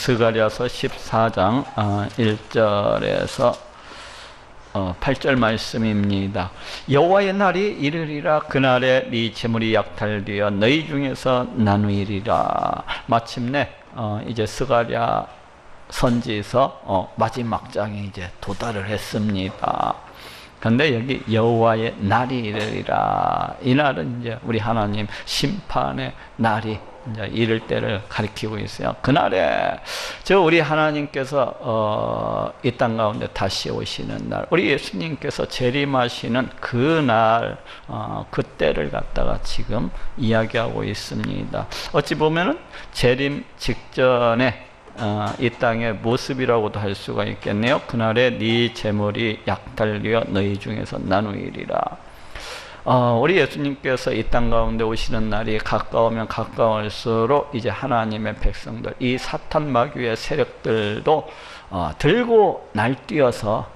스가랴서 14장 1절에서 8절 말씀입니다. 여호와의 날이 이르리라. 그날에 네 재물이 약탈되어 너희 중에서 나누이리라. 마침내 이제 스가랴 선지서 마지막 장에 이제 도달을 했습니다. 근데 여기 여호와의 날이 이르리라. 이 날은 이제 우리 하나님 심판의 날이 이제 이를 때를 가리키고 있어요. 그날에 우리 하나님께서 이 땅 가운데 다시 오시는 날, 우리 예수님께서 재림하시는 그날, 그때를 갖다가 지금 이야기하고 있습니다. 어찌 보면은 재림 직전에 이 땅의 모습이라고도 할 수가 있겠네요. 그날에 네 재물이 약탈되어 너희 중에서 나누이리라. 우리 예수님께서 이 땅 가운데 오시는 날이 가까우면 가까울수록 이제 하나님의 백성들, 이 사탄 마귀의 세력들도 들고 날뛰어서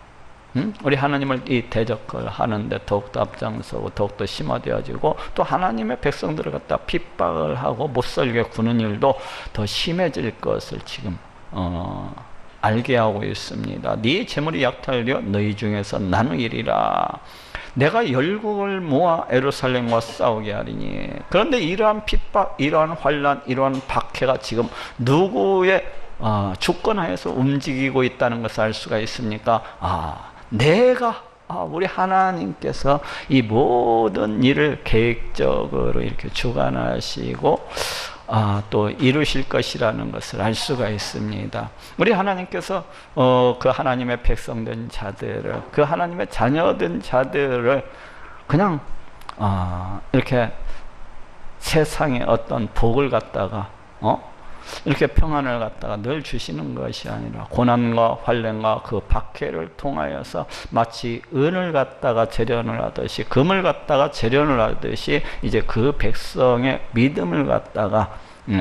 우리 하나님을 이 대적을 하는데 더욱더 앞장서고 더욱더 심화되어지고, 또 하나님의 백성들을 갖다 핍박을 하고 못살게 구는 일도 더 심해질 것을 지금 알게 하고 있습니다. 네 재물이 약탈되어 너희 중에서 나누이리라. 내가 열국을 모아 예루살렘과 싸우게 하리니. 그런데 이러한 핍박, 이러한 환난, 이러한 박해가 지금 누구의 주권하에서 움직이고 있다는 것을 알 수가 있습니까? 내가 우리 하나님께서 이 모든 일을 계획적으로 이렇게 주관하시고 또 이루실 것이라는 것을 알 수가 있습니다. 우리 하나님께서 그 하나님의 백성된 자들을, 그 하나님의 자녀된 자들을 그냥 이렇게 세상의 어떤 복을 갖다가 이렇게 평안을 갖다가 늘 주시는 것이 아니라 고난과 환난과 그 박해를 통하여서 마치 은을 갖다가 재련을 하듯이, 금을 갖다가 재련을 하듯이 이제 그 백성의 믿음을 갖다가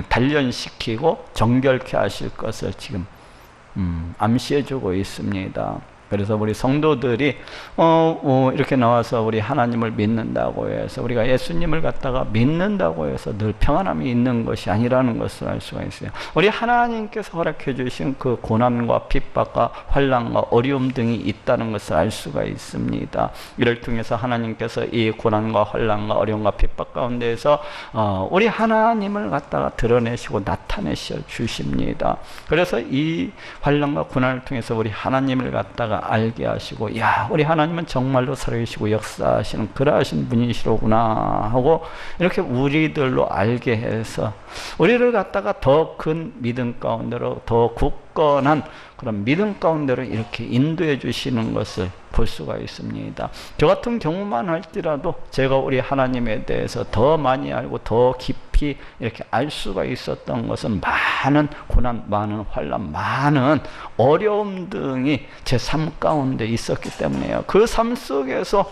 단련시키고 정결케 하실 것을 지금 암시해 주고 있습니다. 그래서 우리 성도들이 이렇게 나와서 우리 하나님을 믿는다고 해서, 우리가 예수님을 갖다가 믿는다고 해서 늘 평안함이 있는 것이 아니라는 것을 알 수가 있어요. 우리 하나님께서 허락해 주신 그 고난과 핍박과 환난과 어려움 등이 있다는 것을 알 수가 있습니다. 이를 통해서 하나님께서 이 고난과 환난과 어려움과 핍박 가운데에서 우리 하나님을 갖다가 드러내시고 나타내셔 주십니다. 그래서 이 환난과 고난을 통해서 우리 하나님을 갖다가 알게 하시고, 우리 하나님은 정말로 살아계시고 역사하시는 그러하신 분이시로구나 하고 이렇게 우리들로 알게 해서 우리를 갖다가 더 큰 믿음 가운데로, 더 굳건한 그런 믿음 가운데로 이렇게 인도해 주시는 것을 볼 수가 있습니다. 저 같은 경우만 할지라도 제가 우리 하나님에 대해서 더 많이 알고 더 깊이 이렇게 알 수가 있었던 것은 많은 고난, 많은 환난, 많은 어려움 등이 제 삶 가운데 있었기 때문에요. 그 삶 속에서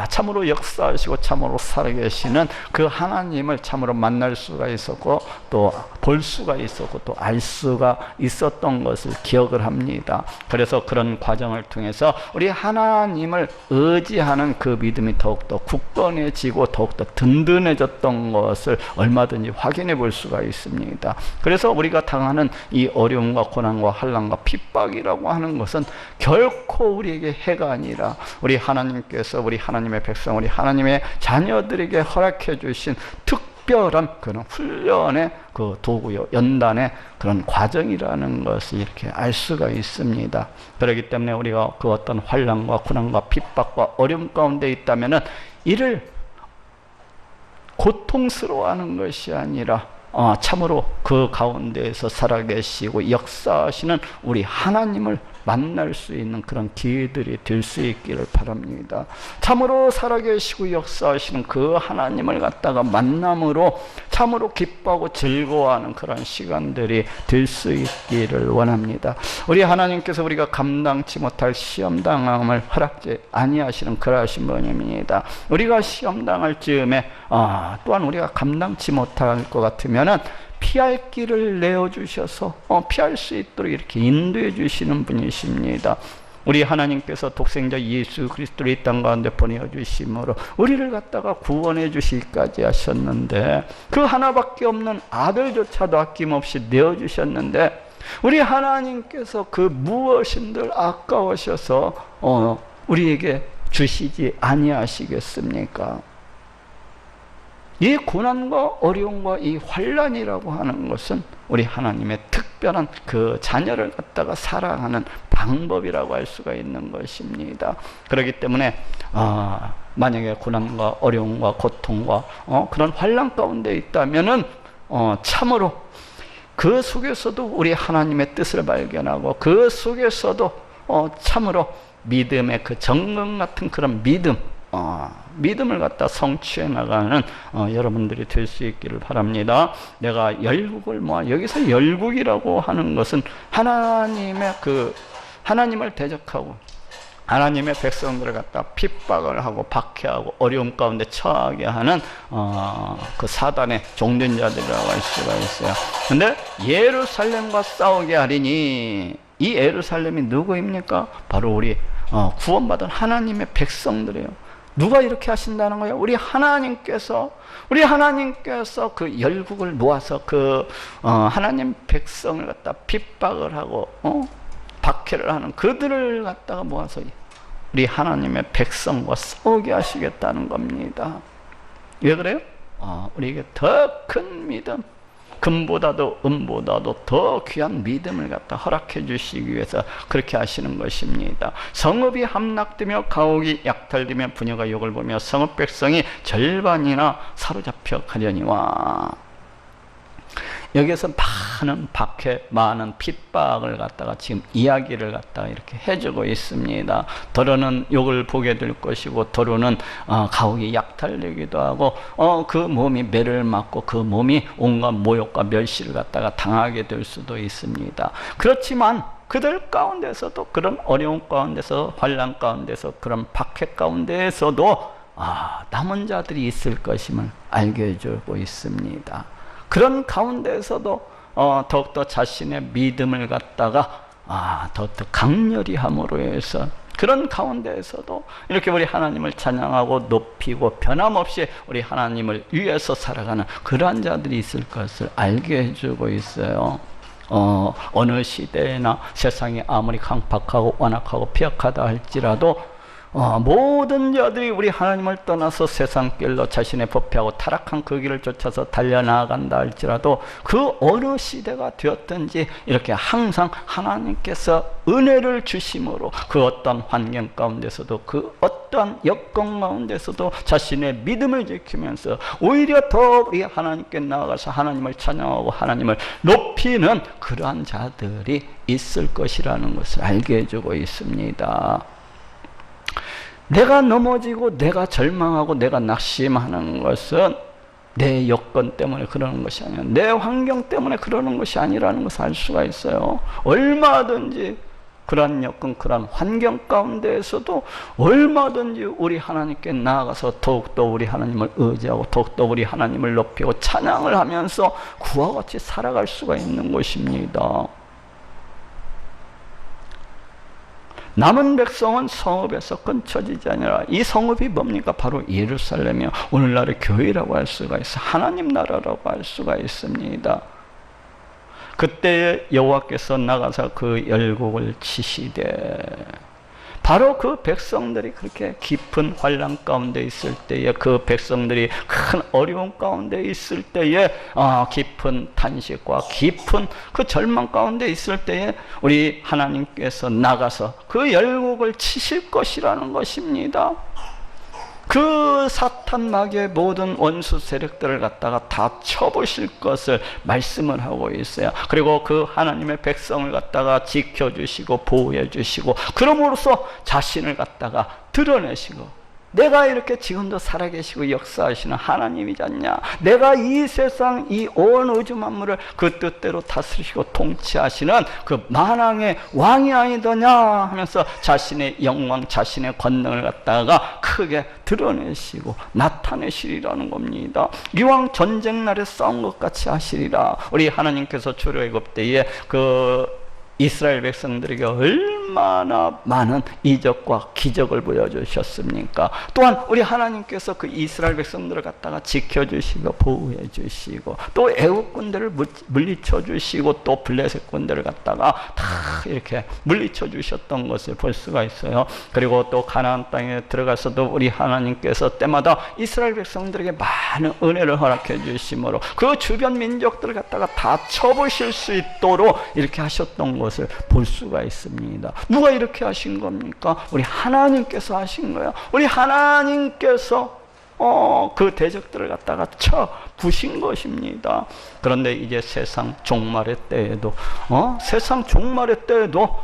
참으로 역사하시고 참으로 살아계시는 그 하나님을 참으로 만날 수가 있었고, 또 볼 수가 있었고, 또 알 수가 있었던 것을 기억을 합니다. 그래서 그런 과정을 통해서 우리 하나님을 의지하는 그 믿음이 더욱더 굳건해지고 더욱더 든든해졌던 것을 얼마든지 확인해 볼 수가 있습니다. 그래서 우리가 당하는 이 어려움과 고난과 환난과 핍박이라고 하는 것은 결코 우리에게 해가 아니라 우리 하나님께서 우리 하나님의 백성, 우리 하나님의 자녀들에게 허락해 주신 특별한 그런 훈련의 그 도구요, 연단의 그런 과정이라는 것을 이렇게 알 수가 있습니다. 그렇기 때문에 우리가 그 어떤 환난과 고난과 핍박과 어려움 가운데 있다면은 이를 고통스러워하는 것이 아니라 참으로 그 가운데에서 살아계시고 역사하시는 우리 하나님을 만날 수 있는 그런 기회들이 될 수 있기를 바랍니다. 참으로 살아계시고 역사하시는 그 하나님을 갖다가 만남으로 참으로 기뻐하고 즐거워하는 그런 시간들이 될 수 있기를 원합니다. 우리 하나님께서 우리가 감당치 못할 시험당함을 허락지 아니하시는 그러하신 분입니다. 우리가 시험당할 즈음에 또한 우리가 감당치 못할 것 같으면은 피할 길을 내어주셔서 피할 수 있도록 이렇게 인도해 주시는 분이십니다. 우리 하나님께서 독생자 예수 그리스도를 이 땅 가운데 보내주심으로 우리를 갖다가 구원해 주시기까지 하셨는데, 그 하나밖에 없는 아들조차도 아낌없이 내어주셨는데, 우리 하나님께서 그 무엇인들 아까우셔서 우리에게 주시지 아니하시겠습니까? 이 고난과 어려움과 이 환난이라고 하는 것은 우리 하나님의 특별한 그 자녀를 갖다가 사랑하는 방법이라고 할 수가 있는 것입니다. 그렇기 때문에 만약에 고난과 어려움과 고통과 그런 환난 가운데 있다면은 참으로 그 속에서도 우리 하나님의 뜻을 발견하고 그 속에서도 참으로 믿음의 그 정금 같은 그런 믿음을 갖다 성취해 나가는 여러분들이 될 수 있기를 바랍니다. 내가 열국을 모아, 여기서 열국이라고 하는 것은 하나님을 대적하고 하나님의 백성들을 갖다 핍박을 하고 박해하고 어려움 가운데 처하게 하는 그 사단의 종된 자들이라고 할 수가 있어요. 근데 예루살렘과 싸우게 하리니, 이 예루살렘이 누구입니까? 바로 우리 구원받은 하나님의 백성들이에요. 누가 이렇게 하신다는 거예요? 우리 하나님께서 그 열국을 모아서 그 하나님 백성을 갖다 핍박을 하고 박해를 하는 그들을 갖다가 모아서 우리 하나님의 백성과 싸우게 하시겠다는 겁니다. 왜 그래요? 우리에게 더 큰 믿음, 금보다도 은보다도 더 귀한 믿음을 갖다 허락해 주시기 위해서 그렇게 하시는 것입니다. 성읍이 함락되며 가옥이 약탈되며 부녀가 욕을 보며 성읍 백성이 절반이나 사로잡혀 가려니와. 여기에서 많은 박해, 많은 핍박을 갖다가 지금 이야기를 갖다가 이렇게 해주고 있습니다. 더러는 욕을 보게 될 것이고, 더러는 가옥이 약탈되기도 하고, 그 몸이 매를 맞고 그 몸이 온갖 모욕과 멸시를 갖다가 당하게 될 수도 있습니다. 그렇지만 그들 가운데서도, 그런 어려움 가운데서, 환난 가운데서, 그런 박해 가운데에서도 남은 자들이 있을 것임을 알게 해주고 있습니다. 그런 가운데에서도 더욱더 자신의 믿음을 갖다가 더욱더 강렬히 함으로 해서, 그런 가운데에서도 이렇게 우리 하나님을 찬양하고 높이고 변함없이 우리 하나님을 위해서 살아가는 그러한 자들이 있을 것을 알게 해주고 있어요. 어느 시대나 세상이 아무리 강팍하고 완악하고 폐역하다 할지라도 모든 자들이 우리 하나님을 떠나서 세상길로 자신의 법회하고 타락한 그 길을 쫓아서 달려나간다 할지라도, 그 어느 시대가 되었든지 이렇게 항상 하나님께서 은혜를 주심으로 그 어떤 환경 가운데서도, 그 어떤 여건 가운데서도 자신의 믿음을 지키면서 오히려 더 우리 하나님께 나아가서 하나님을 찬양하고 하나님을 높이는 그러한 자들이 있을 것이라는 것을 알게 해주고 있습니다. 내가 넘어지고 내가 절망하고 내가 낙심하는 것은 내 여건 때문에 그러는 것이 아니라, 내 환경 때문에 그러는 것이 아니라는 것을 알 수가 있어요. 얼마든지 그러한 여건, 그러한 환경 가운데에서도 얼마든지 우리 하나님께 나아가서 더욱더 우리 하나님을 의지하고 더욱더 우리 하나님을 높이고 찬양을 하면서 그와 같이 살아갈 수가 있는 것입니다. 남은 백성은 성읍에서 끊쳐지지 아니라. 이 성읍이 뭡니까? 바로 예루살렘이요, 오늘날의 교회라고 할 수가 있어, 하나님 나라라고 할 수가 있습니다. 그때 여호와께서 나가서 그 열국을 치시되, 바로 그 백성들이 그렇게 깊은 환난 가운데 있을 때에, 그 백성들이 큰 어려움 가운데 있을 때에, 깊은 탄식과 깊은 그 절망 가운데 있을 때에 우리 하나님께서 나가서 그 열국을 치실 것이라는 것입니다. 그 사탄 마귀의 모든 원수 세력들을 갖다가 다 쳐보실 것을 말씀을 하고 있어요. 그리고 그 하나님의 백성을 갖다가 지켜주시고 보호해 주시고, 그럼으로써 자신을 갖다가 드러내시고, 내가 이렇게 지금도 살아계시고 역사하시는 하나님이지 않냐, 내가 이 세상 이 온 우주 만물을 그 뜻대로 다스리시고 통치하시는 그 만왕의 왕이 아니더냐 하면서 자신의 영광, 자신의 권능을 갖다가 크게 드러내시고 나타내시리라는 겁니다. 이왕 전쟁 날에 싸운 것 같이 하시리라. 우리 하나님께서 출애굽 때에 그 이스라엘 백성들에게 얼마나 얼마나 많은 이적과 기적을 보여주셨습니까? 또한 우리 하나님께서 그 이스라엘 백성들을 갖다가 지켜주시고 보호해 주시고 또 애국군대를 물리쳐 주시고 또 블레셋 군대를 갖다가 다 이렇게 물리쳐 주셨던 것을 볼 수가 있어요. 그리고 또 가나안 땅에 들어가서도 우리 하나님께서 때마다 이스라엘 백성들에게 많은 은혜를 허락해 주심으로 그 주변 민족들을 갖다가 다 쳐부실 수 있도록 이렇게 하셨던 것을 볼 수가 있습니다. 누가 이렇게 하신 겁니까? 우리 하나님께서 하신 거예요. 우리 하나님께서 그 대적들을 갖다가 쳐 부신 것입니다. 그런데 이제 세상 종말의 때에도 세상 종말의 때에도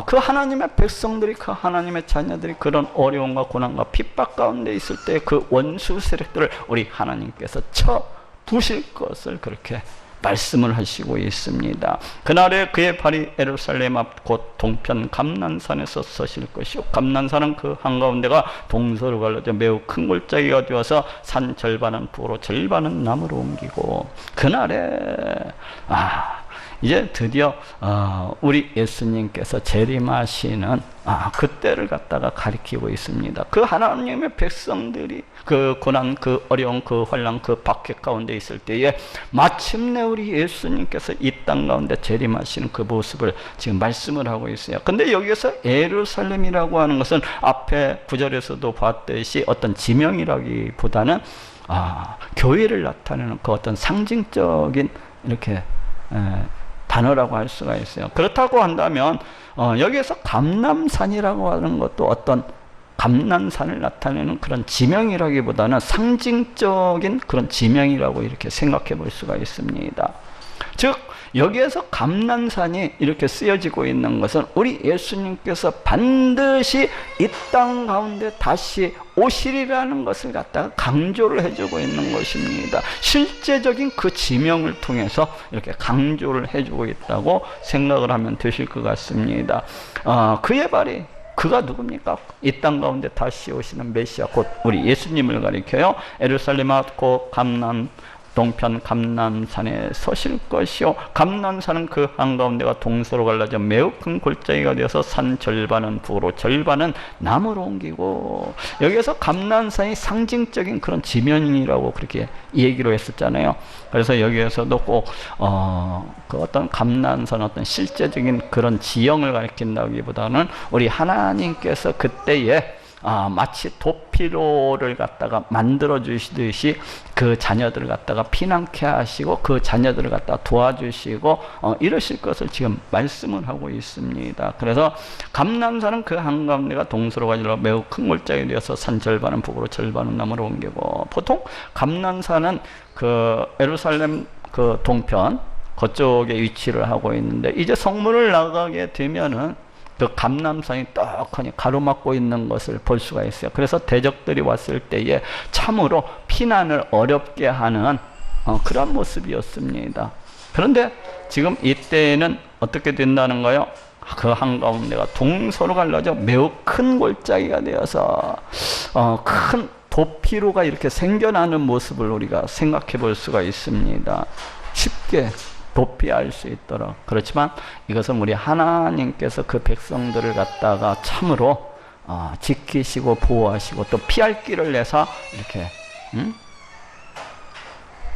그 하나님의 백성들이 그 하나님의 자녀들이 그런 어려움과 고난과 핍박 가운데 있을 때 그 원수 세력들을 우리 하나님께서 쳐 부실 것을 그렇게 말씀을 하시고 있습니다. 그날에 그의 발이 예루살렘 앞 곧 동편 감난산에서 서실 것이요 감난산은 그 한가운데가 동서로 갈라져 매우 큰 골짜기가 되어서 산 절반은 부로 절반은 남으로 옮기고 그날에 이제 드디어 우리 예수님께서 재림하시는 그때를 갖다가 가리키고 있습니다. 그 하나님의 백성들이 그 고난, 그 어려움, 그 환난, 그 박해 가운데 있을 때에 마침내 우리 예수님께서 이 땅 가운데 재림하시는 그 모습을 지금 말씀을 하고 있어요. 근데 여기에서 예루살렘이라고 하는 것은 앞에 9절에서도 봤듯이 어떤 지명이라기보다는 교회를 나타내는 그 어떤 상징적인 이렇게 단어라고 할 수가 있어요. 그렇다고 한다면 여기에서 감람산이라고 하는 것도 어떤 감람산을 나타내는 그런 지명이라기보다는 상징적인 그런 지명이라고 이렇게 생각해 볼 수가 있습니다. 즉 여기에서 감람산이 이렇게 쓰여지고 있는 것은 우리 예수님께서 반드시 이 땅 가운데 다시 오시리라는 것을 갖다가 강조를 해주고 있는 것입니다. 실제적인 그 지명을 통해서 이렇게 강조를 해주고 있다고 생각을 하면 되실 것 같습니다. 그의 발이 그가 누굽니까? 이 땅 가운데 다시 오시는 메시아 곧 우리 예수님을 가리켜요. 예루살렘 앞 곧 동편 감람산에 서실 것이요 감람산은 그 한가운데가 동서로 갈라져 매우 큰 골짜기가 되어서 산 절반은 부로 절반은 남으로 옮기고 여기에서 감람산이 상징적인 그런 지면이라고 그렇게 얘기로 했었잖아요. 그래서 여기에서도 꼭 그 어떤 감람산 어떤 실제적인 그런 지형을 가리킨다기보다는 우리 하나님께서 그때에 마치 도피로를 갖다가 만들어 주시듯이 그 자녀들을 갖다가 피난케 하시고 그 자녀들을 갖다가 도와주시고 이러실 것을 지금 말씀을 하고 있습니다. 그래서 감람산은 그 한가운데가 동서로 갈려 매우 큰 골짜기 되어서 산 절반은 북으로 절반은 남으로 옮기고 보통 감람산은 그 예루살렘 그 동편 그쪽에 위치를 하고 있는데 이제 성문을 나가게 되면은 그 감람산이 떡하니 가로막고 있는 것을 볼 수가 있어요. 그래서 대적들이 왔을 때에 참으로 피난을 어렵게 하는 그런 모습이었습니다. 그런데 지금 이때에는 어떻게 된다는 거예요? 그 한가운데가 동서로 갈라져 매우 큰 골짜기가 되어서 큰 도피로가 이렇게 생겨나는 모습을 우리가 생각해 볼 수가 있습니다. 쉽게 도피할 수 있도록. 그렇지만 이것은 우리 하나님께서 그 백성들을 갖다가 참으로 지키시고 보호하시고 또 피할 길을 내서 이렇게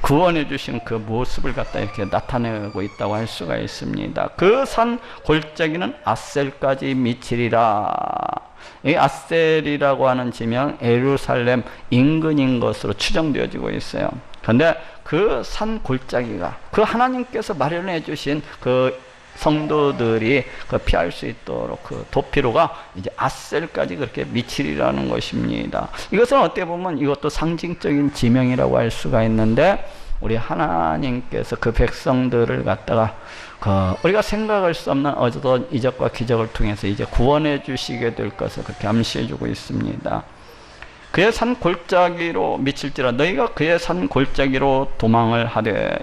구원해 주신 그 모습을 갖다 이렇게 나타내고 있다고 할 수가 있습니다. 그 산 골짜기는 아셀까지 미치리라. 이 아셀이라고 하는 지명 예루살렘 인근인 것으로 추정되어지고 있어요. 그런데 그 산 골짜기가 그 하나님께서 마련해 주신 그 성도들이 그 피할 수 있도록 그 도피로가 이제 아셀까지 그렇게 미치리라는 것입니다. 이것은 어떻게 보면 이것도 상징적인 지명이라고 할 수가 있는데 우리 하나님께서 그 백성들을 갖다가 우리가 생각할 수 없는 어떤 이적과 기적을 통해서 이제 구원해 주시게 될 것을 그렇게 암시해 주고 있습니다. 그의 산 골짜기로 미칠지라 너희가 그의 산 골짜기로 도망을 하되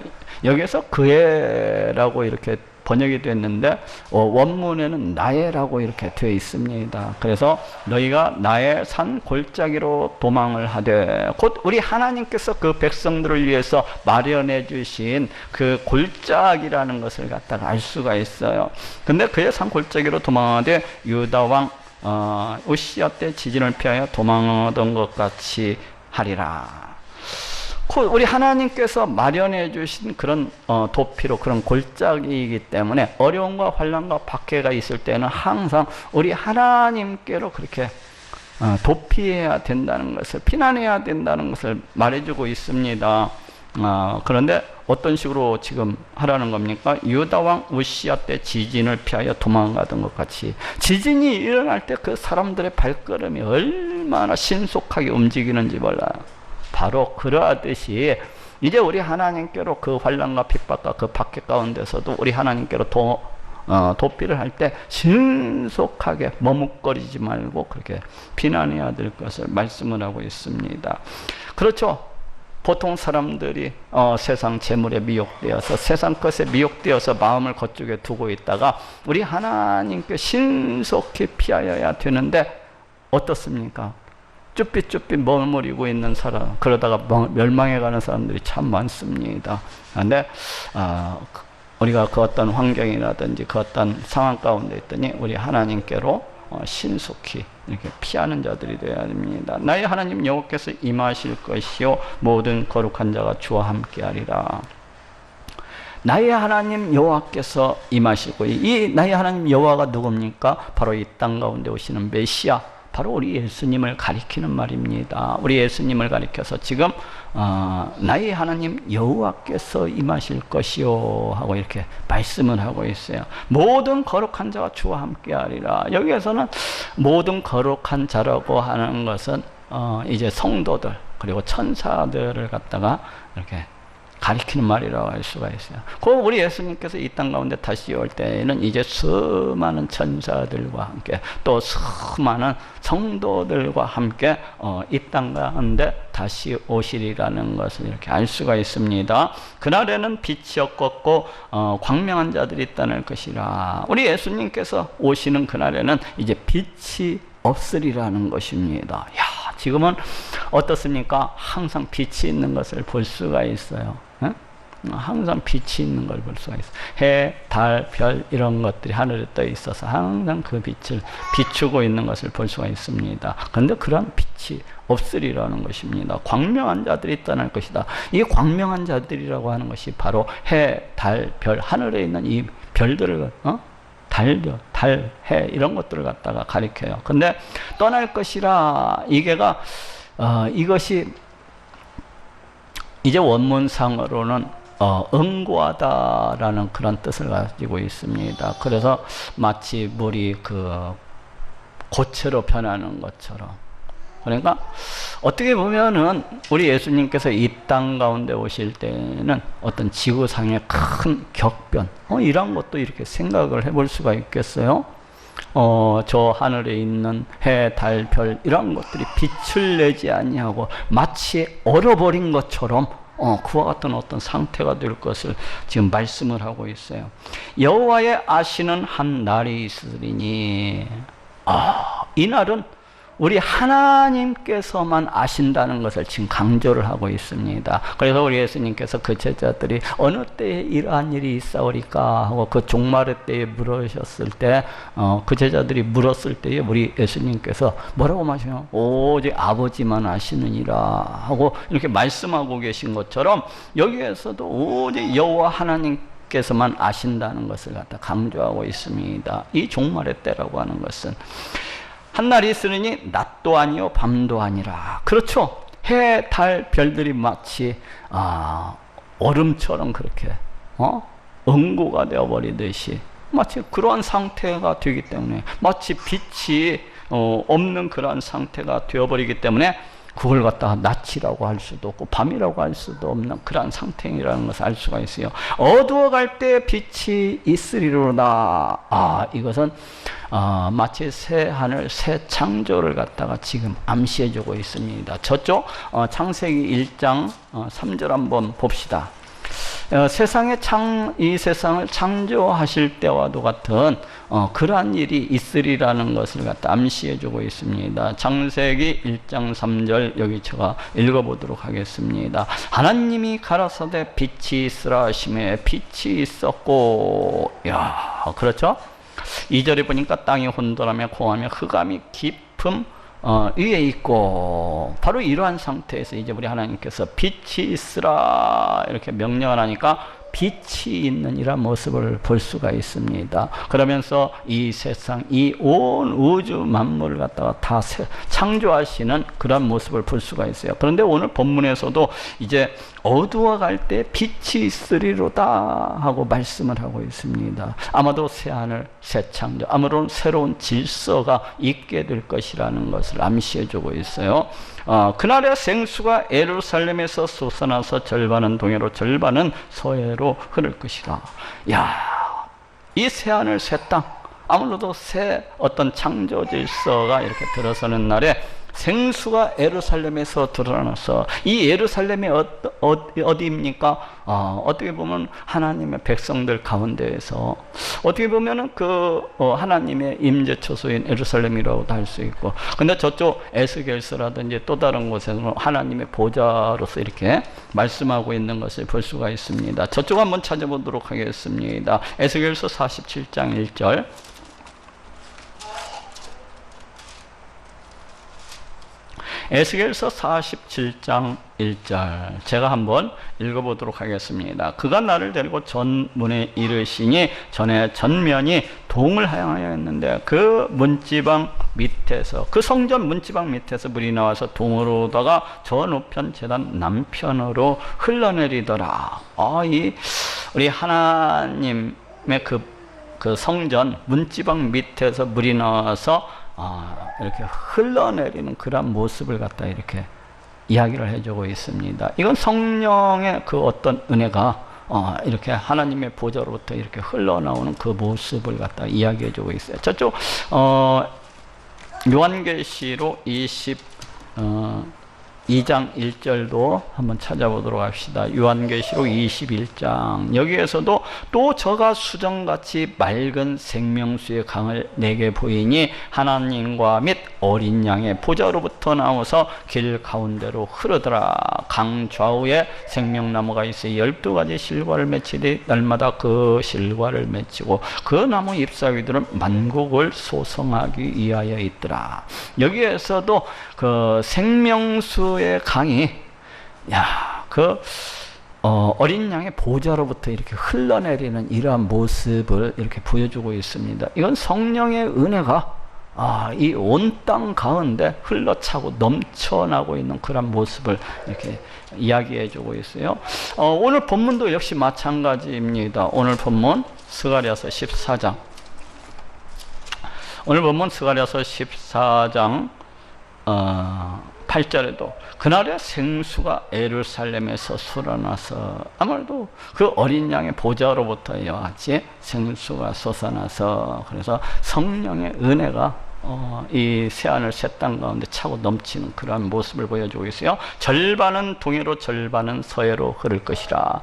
여기에서 그의라고 이렇게 번역이 됐는데 원문에는 나의라고 이렇게 되어 있습니다. 그래서 너희가 나의 산 골짜기로 도망을 하되, 곧 우리 하나님께서 그 백성들을 위해서 마련해 주신 그 골짜기라는 것을 갖다가 알 수가 있어요. 근데 그의 산 골짜기로 도망하되 유다 왕 우시야 때 지진을 피하여 도망하던 것 같이 하리라. 우리 하나님께서 마련해 주신 그런 도피로 그런 골짜기이기 때문에 어려움과 환난과 박해가 있을 때는 항상 우리 하나님께로 그렇게 도피해야 된다는 것을, 피난해야 된다는 것을 말해주고 있습니다. 그런데 어떤 식으로 지금 하라는 겁니까? 유다 왕 우시야 때 지진을 피하여 도망가던 것 같이, 지진이 일어날 때 그 사람들의 발걸음이 얼마나 신속하게 움직이는지 몰라요. 바로 그러하듯이 이제 우리 하나님께로 그 환난과 핍박과 그 박해 가운데서도 우리 하나님께로 도피를 할 때 신속하게 머뭇거리지 말고 그렇게 피난해야 될 것을 말씀을 하고 있습니다. 그렇죠. 보통 사람들이 세상 재물에 미혹되어서, 세상 것에 미혹되어서 마음을 그쪽에 두고 있다가 우리 하나님께 신속히 피하여야 되는데 어떻습니까? 쭈삣쭈삣 머무르고 있는 사람, 그러다가 멸망해가는 사람들이 참 많습니다. 그런데 우리가 그 어떤 환경이라든지 그 어떤 상황 가운데 있더니 우리 하나님께로 신속히 이렇게 피하는 자들이 되어야 됩니다. 나의 하나님 여호와께서 임하실 것이요 모든 거룩한 자가 주와 함께하리라. 나의 하나님 여호와께서 임하시고, 이 나의 하나님 여호와가 누굽니까? 바로 이 땅 가운데 오시는 메시아, 바로 우리 예수님을 가리키는 말입니다. 우리 예수님을 가리켜서 지금 나의 하나님 여호와께서 임하실 것이요 하고 이렇게 말씀을 하고 있어요. 모든 거룩한 자가 주와 함께하리라. 여기에서는 모든 거룩한 자라고 하는 것은 이제 성도들 그리고 천사들을 갖다가 이렇게 가리키는 말이라고 할 수가 있어요. 그 우리 예수님께서 이 땅 가운데 다시 올 때에는 이제 수많은 천사들과 함께 또 수많은 성도들과 함께 이 땅 가운데 다시 오시리라는 것을 이렇게 알 수가 있습니다. 그날에는 빛이 없고 광명한 자들이 있다는 것이라. 우리 예수님께서 오시는 그날에는 이제 빛이 없으리라는 것입니다. 야, 지금은 어떻습니까? 항상 빛이 있는 것을 볼 수가 있어요. 항상 빛이 있는 걸 볼 수가 있어요. 해, 달, 별 이런 것들이 하늘에 떠 있어서 항상 그 빛을 비추고 있는 것을 볼 수가 있습니다. 그런데 그런 빛이 없으리라는 것입니다. 광명한 자들이 있다는 것이다. 이 광명한 자들이라고 하는 것이 바로 해, 달, 별, 하늘에 있는 이 별들을 달, 해 이런 것들을 갖다가 가리켜요. 근데 떠날 것이라, 이것이 이제 원문상으로는 응고하다라는 그런 뜻을 가지고 있습니다. 그래서 마치 물이 그 고체로 변하는 것처럼, 그러니까 어떻게 보면은 우리 예수님께서 이 땅 가운데 오실 때는 어떤 지구상의 큰 격변, 이런 것도 이렇게 생각을 해볼 수가 있겠어요. 저 하늘에 있는 해, 달, 별 이런 것들이 빛을 내지 아니하고 마치 얼어버린 것처럼 그와 같은 어떤 상태가 될 것을 지금 말씀을 하고 있어요. 여호와의 아시는 한 날이 있으리니, 이 날은 우리 하나님께서만 아신다는 것을 지금 강조를 하고 있습니다. 그래서 우리 예수님께서 그 제자들이 어느 때에 이러한 일이 있사오리까 하고 그 종말의 때에 물으셨을 때, 그 제자들이 물었을 때에 우리 예수님께서 뭐라고 말씀하세요? 오직 아버지만 아시느니라 하고 이렇게 말씀하고 계신 것처럼 여기에서도 오직 여호와 하나님께서만 아신다는 것을 갖다 강조하고 있습니다. 이 종말의 때라고 하는 것은 한날이 있으니 낮도 아니요 밤도 아니라. 그렇죠. 해, 달, 별들이 마치 얼음처럼 그렇게 응고가 되어버리듯이 마치 그러한 상태가 되기 때문에, 마치 빛이 없는 그러한 상태가 되어버리기 때문에 그걸 갖다가 낮이라고 할 수도 없고 밤이라고 할 수도 없는 그러한 상태이라는 것을 알 수가 있어요. 어두워갈 때 빛이 있으리로다. 이것은 마치 새 하늘 새 창조를 갖다가 지금 암시해주고 있습니다. 저쪽 창세기 1장 3절 한번 봅시다. 이 세상을 창조하실 때와도 같은 그러한 일이 있으리라는 것을 갖다 암시해주고 있습니다. 창세기 1장 3절 여기 제가 읽어보도록 하겠습니다. 하나님이 가라사대 빛이 있으라 하시매 빛이 있었고, 야, 그렇죠? 2절에 보니까 땅이 혼돈하며 공하며 흑암이 깊음 위에 있고, 바로 이러한 상태에서 이제 우리 하나님께서 빛이 있으라 이렇게 명령을 하니까 빛이 있는 이런 모습을 볼 수가 있습니다. 그러면서 이 세상, 이 온 우주 만물을 갖다가 다 창조하시는 그런 모습을 볼 수가 있어요. 그런데 오늘 본문에서도 이제 어두워갈 때 빛이 있으리로다 하고 말씀을 하고 있습니다. 아마도 새하늘, 새 창조, 아무런 새로운 질서가 있게 될 것이라는 것을 암시해주고 있어요. 그날의 생수가 예루살렘에서 솟아나서 절반은 동해로 절반은 서해로 흐를 것이라. 야, 이 새하늘 새 땅, 아무래도 새 어떤 창조 질서가 이렇게 들어서는 날에 생수가 예루살렘에서 드러나서, 이 예루살렘이 어디입니까? 어떻게 보면 하나님의 백성들 가운데에서, 어떻게 보면은 하나님의 임재 처소인 예루살렘이라고도 할 수 있고, 근데 저쪽 에스겔서라든지 또 다른 곳에서는 하나님의 보좌로서 이렇게 말씀하고 있는 것을 볼 수가 있습니다. 저쪽 한번 찾아보도록 하겠습니다. 에스겔서 47장 1절. 에스겔서 47장 1절 제가 한번 읽어보도록 하겠습니다. 그가 나를 데리고 전문에 이르시니 전에 전면이 동을 향하여 있는데 그 문지방 밑에서, 그 성전 문지방 밑에서 물이 나와서 동으로다가 저 우편 제단 남편으로 흘러내리더라. 우리 하나님의 그 성전 문지방 밑에서 물이 나와서 이렇게 흘러내리는 그런 모습을 갖다 이렇게 이야기를 해주고 있습니다. 이건 성령의 그 어떤 은혜가 이렇게 하나님의 보좌로부터 이렇게 흘러나오는 그 모습을 갖다 이야기해주고 있어요. 저쪽 요한계시록 2장 1절도 한번 찾아보도록 합시다. 요한계시록 21장 여기에서도 또 저가 수정같이 맑은 생명수의 강을 내게 보이니 하나님과 및 어린 양의 보좌로부터 나와서 길 가운데로 흐르더라. 강 좌우에 생명나무가 있어 12가지 실과를 맺히되 날마다 그 실과를 맺히고 그 나무 잎사귀들은 만국을 소성하기 위하여 있더라. 여기에서도 그 생명수의 강이 어린 양의 보좌로부터 이렇게 흘러내리는 이러한 모습을 이렇게 보여주고 있습니다. 이건 성령의 은혜가 이 온 땅 가운데 흘러차고 넘쳐나고 있는 그런 모습을 이렇게 이야기해주고 있어요. 오늘 본문도 역시 마찬가지입니다. 오늘 본문 스가랴서 14장. 오늘 본문 스가랴서 14장 8절에도 그날의 생수가 예루살렘에서 솟아나서, 아무래도 그 어린 양의 보좌로부터 같이 생수가 솟아나서, 그래서 성령의 은혜가 이 새하늘 새 땅 가운데 차고 넘치는 그러한 모습을 보여주고 있어요. 절반은 동해로 절반은 서해로 흐를 것이라.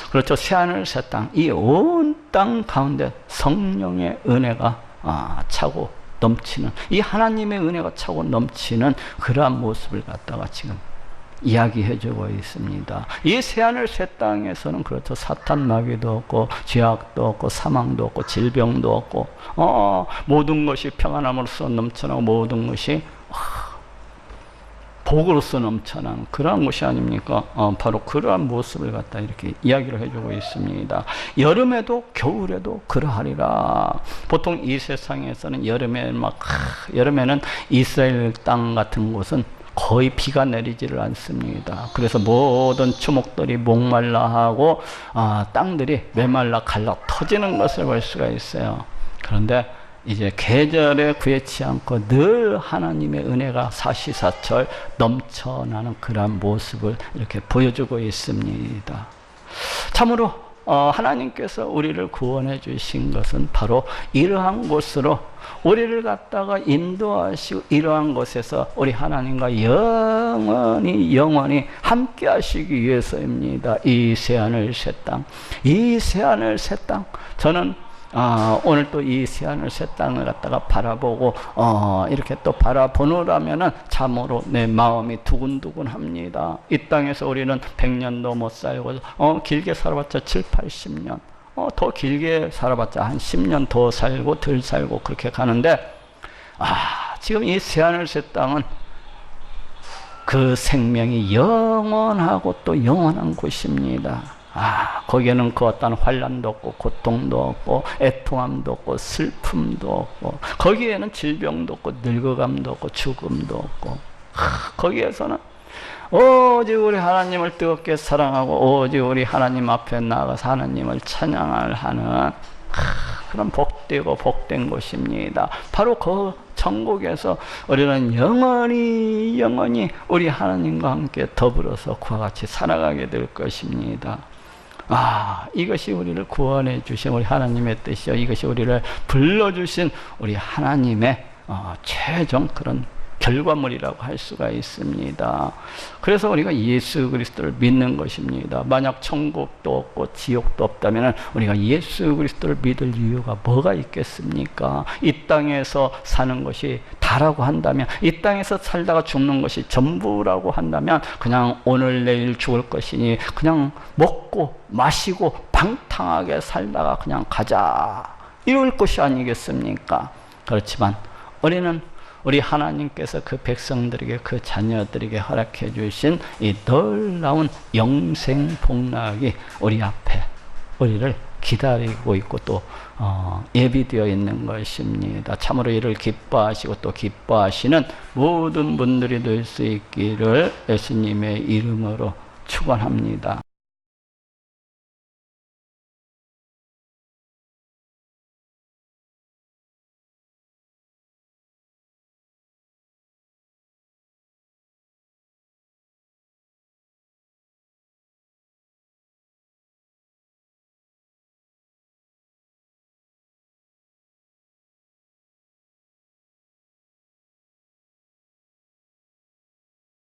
그렇죠. 새하늘 새 땅, 이 온 땅 가운데 성령의 은혜가 차고 넘치는, 이 하나님의 은혜가 차고 넘치는 그러한 모습을 갖다가 지금 이야기해주고 있습니다. 이 새하늘 새 땅에서는 그렇죠. 사탄 마귀도 없고 죄악도 없고 사망도 없고 질병도 없고 모든 것이 평안함으로써 넘쳐나고 모든 것이 복으로서 넘쳐나는 그러한 것이 아닙니까? 바로 그러한 모습을 갖다 이렇게 이야기를 해주고 있습니다. 여름에도 겨울에도 그러하리라. 보통 이 세상에서는 여름에는 이스라엘 땅 같은 곳은 거의 비가 내리지를 않습니다. 그래서 모든 초목들이 목말라하고 땅들이 메말라 갈라 터지는 것을 볼 수가 있어요. 그런데 이제 계절에 구애치 않고 늘 하나님의 은혜가 사시사철 넘쳐나는 그러한 모습을 이렇게 보여주고 있습니다. 참으로 하나님께서 우리를 구원해 주신 것은 바로 이러한 곳으로 우리를 갖다가 인도하시고 이러한 곳에서 우리 하나님과 영원히 함께 하시기 위해서입니다. 이 새하늘 새 땅, 이 새하늘 새 땅. 저는 오늘 또 이 새하늘 새 땅을 갖다가 바라보고 이렇게 또 바라보느라면은 참으로 내 마음이 두근두근합니다. 이 땅에서 우리는 100년도 못 살고 길게 살아봤자 7, 80년, 더 길게 살아봤자 한 10년 더 살고 덜 살고 그렇게 가는데, 지금 이 새하늘 새 땅은 그 생명이 영원하고 또 영원한 곳입니다. 거기에는 그 어떤 환난도 없고 고통도 없고 애통함도 없고 슬픔도 없고, 거기에는 질병도 없고 늙어감도 없고 죽음도 없고, 거기에서는 오직 우리 하나님을 뜨겁게 사랑하고 오직 우리 하나님 앞에 나가서 하나님을 찬양을 하는 그런 복되고 복된 곳입니다. 바로 그 천국에서 우리는 영원히 우리 하나님과 함께 더불어서 그와 같이 살아가게 될 것입니다. 이것이 우리를 구원해 주신 우리 하나님의 뜻이요, 이것이 우리를 불러주신 우리 하나님의 최종 그런 결과물이라고 할 수가 있습니다. 그래서 우리가 예수 그리스도를 믿는 것입니다. 만약 천국도 없고 지옥도 없다면 우리가 예수 그리스도를 믿을 이유가 뭐가 있겠습니까? 이 땅에서 사는 것이 다라고 한다면, 이 땅에서 살다가 죽는 것이 전부라고 한다면 그냥 오늘 내일 죽을 것이니 그냥 먹고 마시고 방탕하게 살다가 그냥 가자, 이럴 것이 아니겠습니까? 그렇지만 우리 하나님께서 그 백성들에게, 그 자녀들에게 허락해 주신 이 놀라운 영생 복락이 우리 앞에 우리를 기다리고 있고 또 예비되어 있는 것입니다. 참으로 이를 기뻐하시고 또 기뻐하시는 모든 분들이 될 수 있기를 예수님의 이름으로 축원합니다.